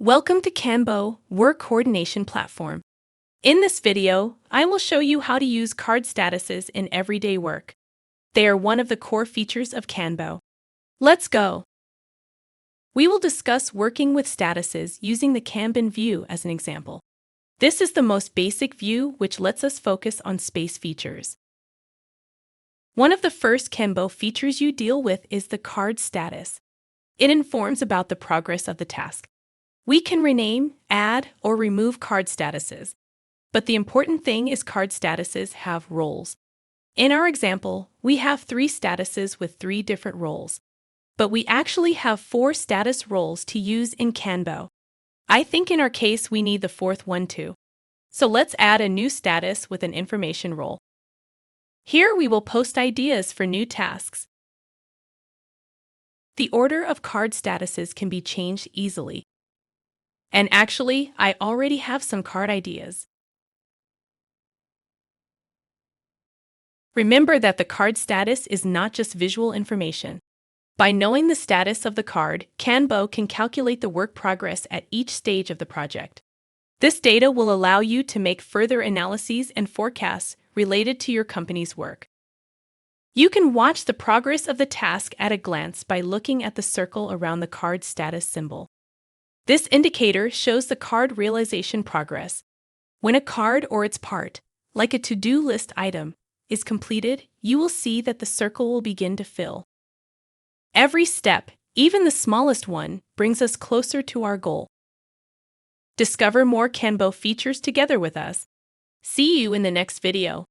Welcome to KanBo Work Coordination Platform. In this video, I will show you how to use card statuses in everyday work. They are one of the core features of KanBo. Let's go! We will discuss working with statuses using the Kanban view as an example. This is the most basic view which lets us focus on space features. One of the first KanBo features you deal with is the card status. It informs about the progress of the task. We can rename, add, or remove card statuses. But the important thing is card statuses have roles. In our example, we have 3 statuses with 3 different roles. But we actually have 4 status roles to use in KanBo. I think in our case we need the 4th one too. So let's add a new status with an information role. Here we will post ideas for new tasks. The order of card statuses can be changed easily. And actually, I already have some card ideas. Remember that the card status is not just visual information. By knowing the status of the card, KanBo can calculate the work progress at each stage of the project. This data will allow you to make further analyses and forecasts related to your company's work. You can watch the progress of the task at a glance by looking at the circle around the card status symbol. This indicator shows the card realization progress. When a card or its part, like a to-do list item, is completed, you will see that the circle will begin to fill. Every step, even the smallest one, brings us closer to our goal. Discover more KanBo features together with us. See you in the next video.